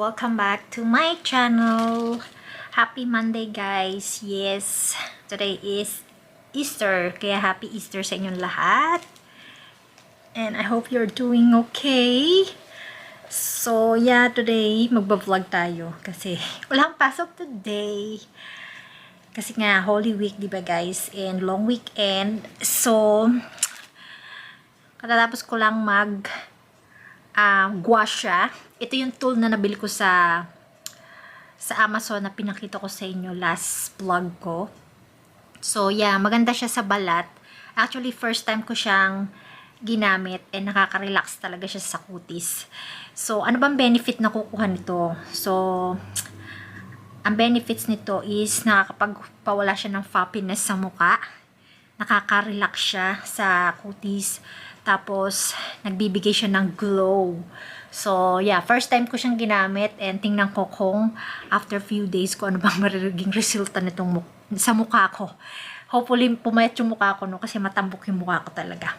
welcome back to my channel. Happy Monday guys. Yes, today is Easter, kaya happy Easter sa inyong lahat. And I hope you're doing okay. So yeah, today magba-vlog tayo kasi walang pasok today. Kasi nga Holy Week, di ba guys? And long weekend. So katatapos ko lang gua siya. Ito yung tool na nabili ko sa Amazon na pinakita ko sa inyo last vlog ko. So yeah, maganda siya sa balat. Actually, first time ko siyang ginamit and nakaka-relax talaga siya sa kutis. So ano bang benefit na kukuha nito? So ang benefits nito is nakakapagpawala siya ng flappiness sa mukha. Nakaka-relax siya sa kutis. Tapos, nagbibigay siya ng glow. So, yeah, first time ko siyang ginamit and tingnan ko kung after few days ko ano bang mariging resulta nitong sa mukha ko. Hopefully, pumayat yung mukha ko no, kasi matambok yung mukha ko talaga.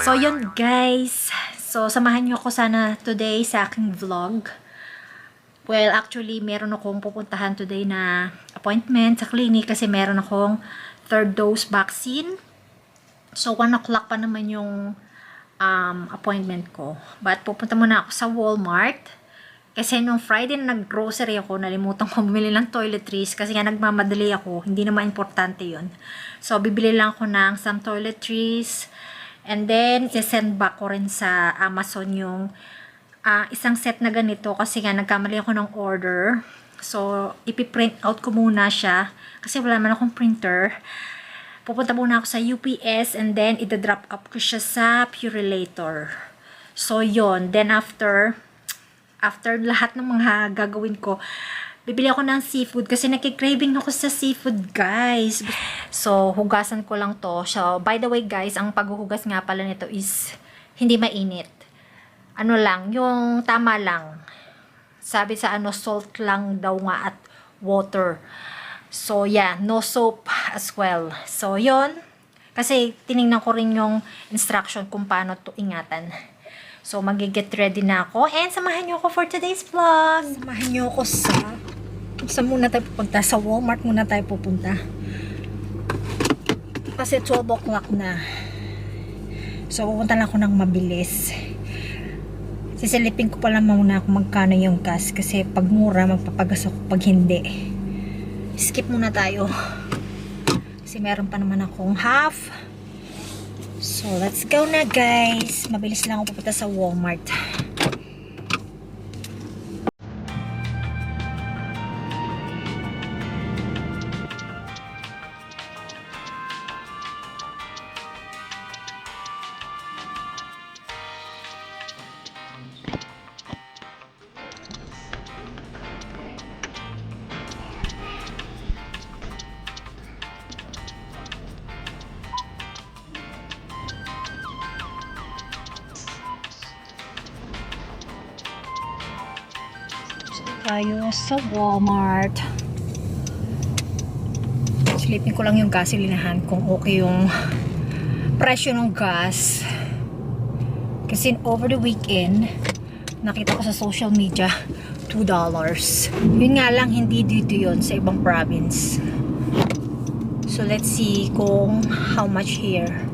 So, yun guys. So, samahan niyo ako sana today sa aking vlog. Well, actually, meron akong pupuntahan today na appointment sa clinic kasi meron akong third dose vaccine. So, 1 o'clock pa naman yung appointment ko. But pupunta muna ako sa Walmart. Kasi nung Friday na nag-grocery ako, nalimutan ko bumili ng toiletries kasi nga nagmamadali ako. Hindi naman importante yun. So, bibili lang ako ng some toiletries. And then, send back ko rin sa Amazon yung isang set na ganito kasi nga nagkamali ako ng order. So, ipiprint out ko muna siya kasi wala man akong printer. Pupunta muna ako sa UPS and then ida-drop up ko siya sa Purelator. So, yon. Then, after lahat ng mga gagawin ko, bibili ako ng seafood kasi nakikraving ako sa seafood, guys. So, hugasan ko lang to. So, by the way, guys, ang paghuhugas nga pala nito is hindi mainit. Ano lang, yung tama lang. Sabi sa salt lang daw nga at water. So, yeah, no soap as well. So, yon. Kasi, tinignan ko rin yung instruction kung paano to ingatan. So, mag-get ready na ako. And, samahan nyo ako for today's vlog. Samahan nyo ako saan muna tayo pupunta? Sa Walmart muna tayo pupunta. Kasi, 12 o'clock na. So, pupunta lang ako ng mabilis. Sisilipin ko pala muna kung magkano yung gas. Kasi, pag mura, magpapagas ako. Pag hindi, skip muna tayo kasi meron pa naman akong half. So let's go na guys, mabilis lang ako pupunta sa Walmart. Tayo sa Walmart. Silipin ko lang yung gasolinahan kung okay yung presyo ng gas. Kasi over the weekend, nakita ko sa social media, $2. Yun nga lang, hindi dito yun sa ibang province. So let's see kung how much here.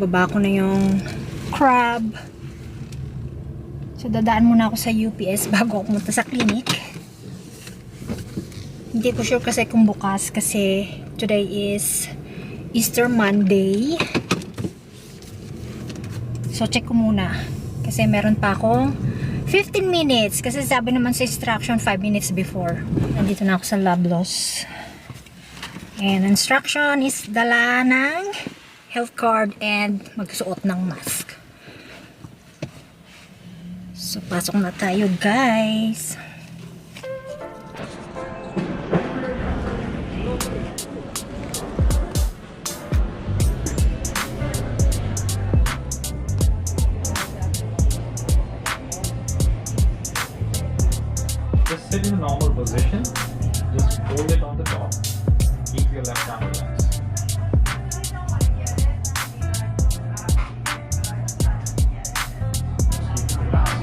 Baba ko na yung crab. So, dadaan muna ako sa UPS bago ako pumunta sa clinic. Hindi ko sure kasi kung bukas kasi today is Easter Monday. So, check ko muna. Kasi meron pa akong 15 minutes. Kasi sabi naman sa instruction 5 minutes before. Nandito na ako sa Loblaws. And instruction is dala ng health card and magsuot ng mask. So, pasok na tayo, guys. position. Just hold it on the top. Keep your left arm relaxed.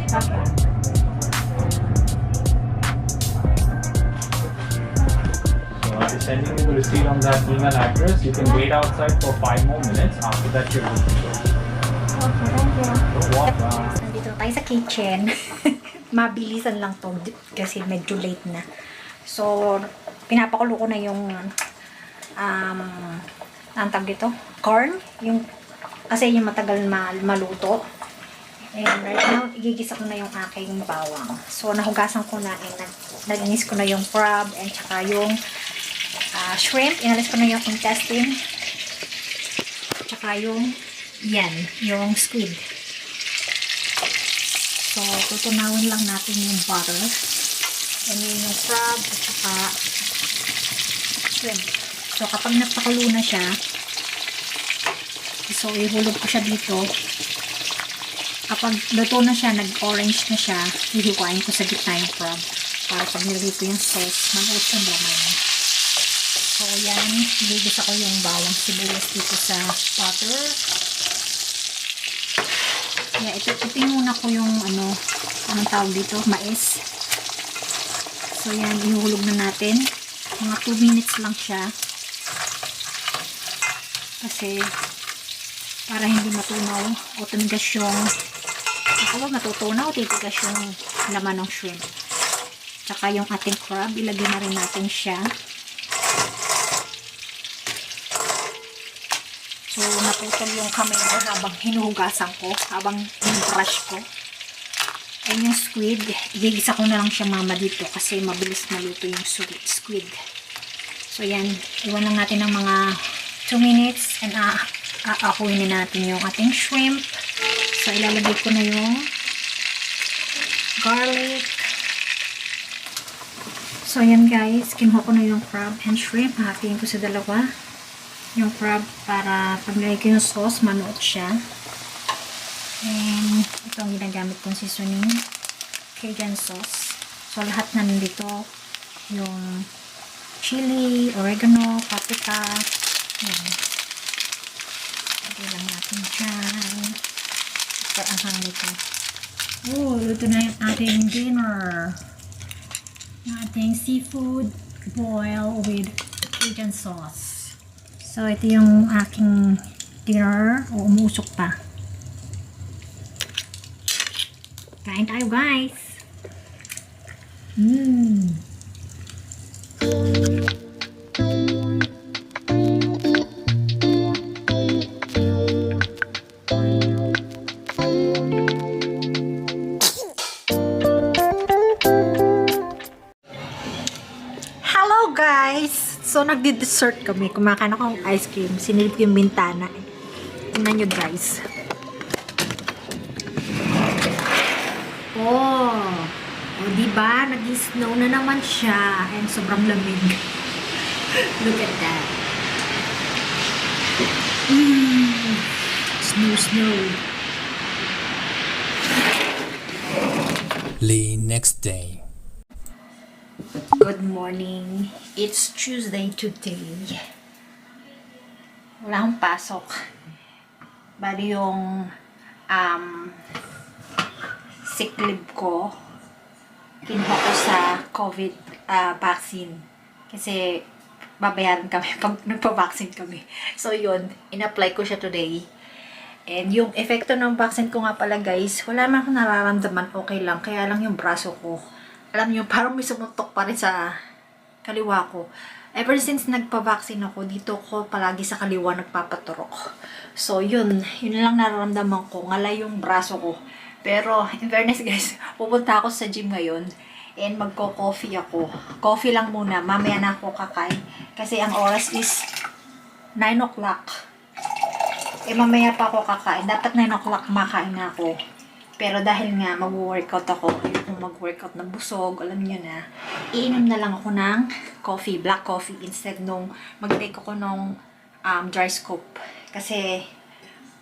Okay. So I'll be sending you the receipt on that email address. You can wait outside for 5 more minutes. After that, you're good to go. Okay, thank you. You're welcome. Nandito tayo sa kitchen. Mabilisan lang to kasi medyo late na. So, pinapakulo ko na yung ang tawag dito, corn, yung kasi yung matagal maluto. And right now, igigisa ko na yung aking bawang. So, nahugasan ko na and nalinis ko na yung crab and tsaka yung shrimp. Inalis ko na yung intestine. Tsaka yung yung squid. So, tutunawin lang natin yung butter. And yun yung crab at saka shrimp. So, kapag napakulo na siya, so, ihulog ko siya dito. Kapag luto na siya, nag-orange na siya, hihiwain ko sa gitna yung crab. Para pag nilagay ko yung sauce, manuot yung laman. So, yan. Iligisa ko yung bawang sibuyas dito sa butter. Yeah, ito muna ko yung anong tawag dito, mais. So, yan. Ihulog na natin. Mga 2 minutes lang siya. Kasi, para hindi matunaw o tumigas yung matutunaw o titigas yung laman ng shrimp. Tsaka yung ating crab, ilagay na rin natin siya. So, naputol yung kamay ko habang hinuhugasan ko, habang hinubrush ko. And yung squid, igigisa ko na lang siya mama dito kasi mabilis maluto yung squid. So, yan. Iwan lang natin ng mga 2 minutes and aakuin na natin yung ating shrimp. So, ilalagay ko na yung garlic. So, ayan guys. Kinuha ko na yung crab and shrimp. Hahatiin ko sa dalawa. Yung crab para pag nilagay ko yung sauce, manuot siya. And ito ang ginagamit kong seasoning. Cajun sauce. So, lahat na nandito. Yung chili, oregano, paprika. Ayan. Lagay lang natin dyan. Ito ang hang nito. Oh, luto na yung ating dinner. Yung ating seafood boil with Cajun sauce. So, ito yung aking dinner. O, umusok pa. Kain tayo, guys! Hello, guys! So, nagdi-dessert kami. Kumakain ako ng ice cream. Sinilip ko yung bintana. Tingnan nyo, guys. Oh, diba? Nag-snow na naman siya. And sobrang lamig. Look at that. Snow. The next day. Good morning. It's Tuesday today. Wala akong pasok. Bali yung sick leave ko, kinuha ko sa COVID vaccine. Kasi babayaran kami pag nagpa-vaccine kami. So yun, in-apply ko siya today. And yung epekto ng vaccine ko nga pala guys, wala naman akong nararamdaman, okay lang. Kaya lang yung braso ko, alam niyo, parang may sumuntok pa rin sa kaliwa ko. Ever since nagpa-vaccine ako, dito ko palagi sa kaliwa nagpapaturok. So yun lang nararamdaman ko, ngalay yung braso ko. Pero, in fairness guys, pupunta ako sa gym ngayon and magko-coffee ako. Coffee lang muna, mamaya na ako kakain. Kasi ang oras is 9 o'clock. Eh, mamaya pa ako kakain. Dapat 9 o'clock makain na ako. Pero dahil nga mag-workout ako, kung mag-workout na busog, alam niyo na, iinom na lang ako ng coffee, black coffee, instead nung mag-take ako nung dry scoop. Kasi,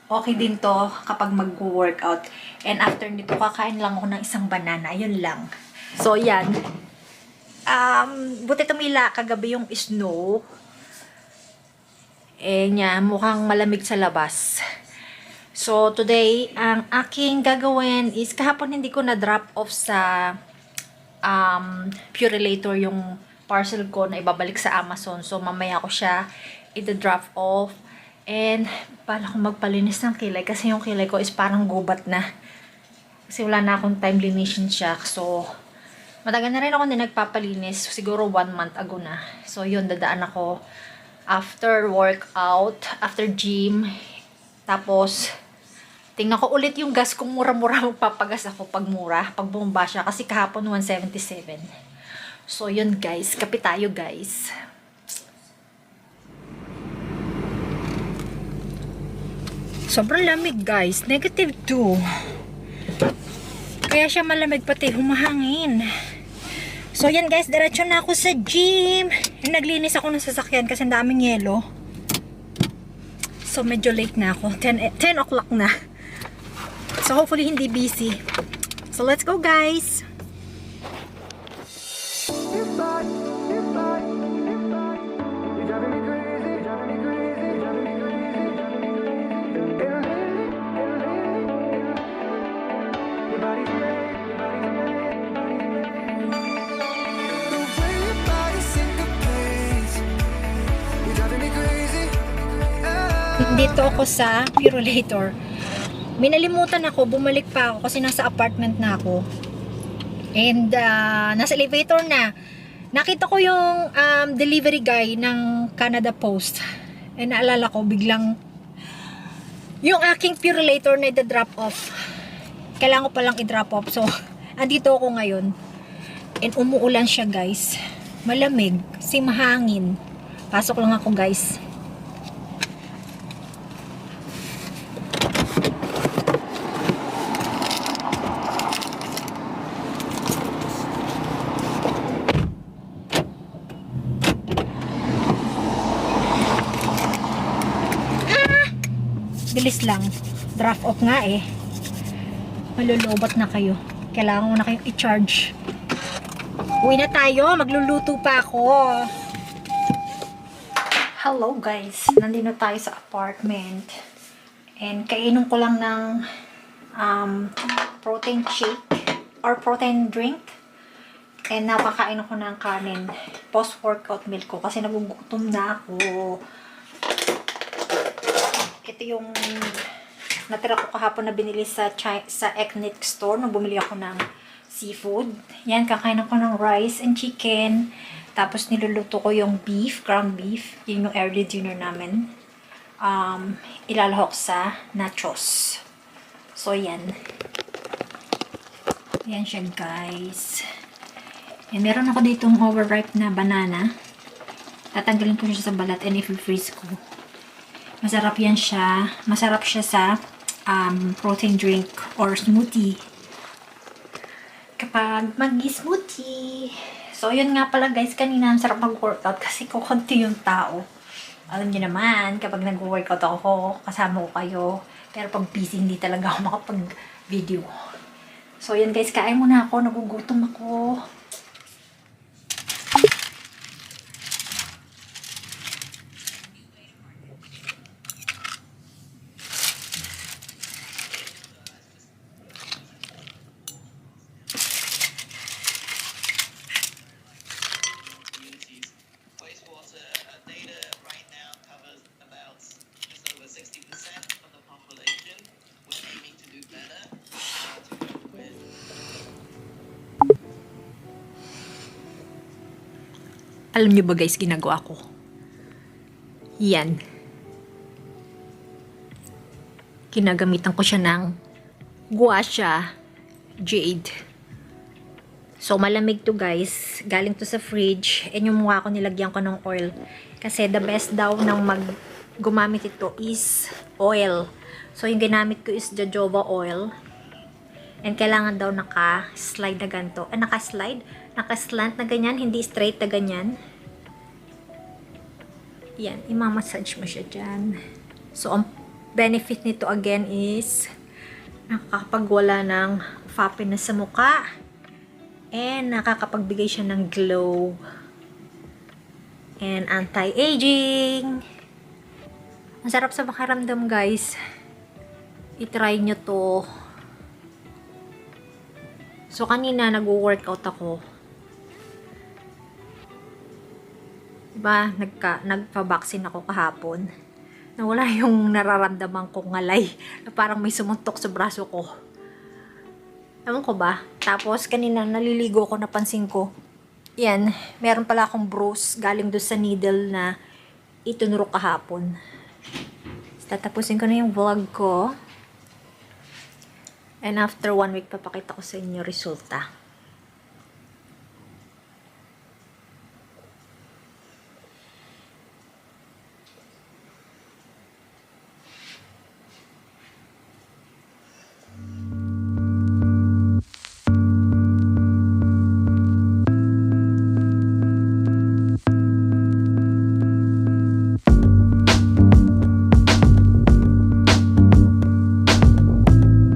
okay din to kapag mag-workout. And after nito, kakain lang ako ng isang banana. Yun lang. So, yan. Buti tumila kagabi yung snow. Mukhang malamig sa labas. So, today, ang aking gagawin is, kahapon hindi ko na-drop off sa Purelator yung parcel ko na ibabalik sa Amazon. So, mamaya ko siya i-drop off. And, paano ko magpalinis ng kilay? Kasi yung kilay ko is parang gubat na. Kasi wala na akong time linisin siya. So, matagal na rin ako na nagpapalinis. Siguro 1 month ago na. So, yun, dadaan ako after workout, after gym. Tapos, tingnan ko ulit yung gas kung mura-mura magpapagas ako pag mura, pag bumaba siya. Kasi kahapon 177. So, yun guys. Kape tayo guys. Sobrang lamig guys. -2. Kaya siya malamig pati humahangin. So, yan guys. Diretso na ako sa gym. Naglinis ako ng sasakyan kasi ang daming yelo. So, medyo late na ako. 10 o'clock na. So, hopefully, hindi busy. So, let's go, guys! Dito ako sa Purelator. Minalimutan ako, bumalik pa ako kasi nasa apartment na ako. And nasa elevator na. Nakita ko yung delivery guy ng Canada Post. And naalala ko biglang yung aking Purelator na i-drop off. Kailangan ko palang i-drop off. So, andito ako ngayon. And umuulan siya guys. Malamig. Kasi mahangin. Pasok lang ako guys. Bilis lang. Draft off nga eh. Malulubat na kayo. Kailangan mo na kayong i-charge. Uwi na tayo. Magluluto pa ako. Hello guys. Nandito tayo sa apartment. And kainom ko lang ng protein shake or protein drink. And napakain ako ng kanin. Post-workout meal ko kasi nagugutom na ako. Ito yung natira ko kahapon na binili sa ethnic store nung bumili ako ng seafood. Yan, kakain ako ng rice and chicken. Tapos niluluto ko yung beef, ground beef. Yun yung early dinner namin. Ilalahok sa nachos. So, yan. Yan siya, guys. Yan, meron ako ditong overripe na banana. Tatanggalin ko siya sa balat and i-freeze ko. Masarap yan siya. Masarap siya sa protein drink or smoothie. Kapag mag-smoothie. So, yun nga pala guys. Kanina, ang sarap mag-workout kasi kukunti yung tao. Alam niyo naman, kapag nag-workout ako, kasama ko kayo. Pero pag busy, hindi talaga ako makapag-video. So, yun guys. Kain muna ako. Nagugutom ako. Alam niyo ba guys, ginagawa ko? Yan. Ginagamitan ko siya ng guasha jade. So, malamig to guys. Galing to sa fridge. And yung mukha ko nilagyan ko ng oil. Kasi the best daw ng gumamit ito is oil. So, yung ginamit ko is jojoba oil. And kailangan daw naka-slide na ganito. Naka-slide? Naka-slant na ganyan, hindi straight na ganyan. Yan, imamassage mo siya dyan. So, ang benefit nito again is nakakapagwala ng fappiness sa mukha. And nakakapagbigay siya ng glow and anti-aging. Ang sarap sa pakiramdam, guys. I-try nyo to. So, kanina nag-workout ako. Diba, nagpa-vaccine ako kahapon. Nawala yung nararamdaman kong ngalay. Na parang may sumuntok sa braso ko. Ewan ko ba? Tapos, kanina naliligo ko, napansin ko. Yan, meron pala akong bruise galing doon sa needle na itunurok kahapon. Tatapusin ko na yung vlog ko. And after 1 week, papakita ko sa inyo resulta.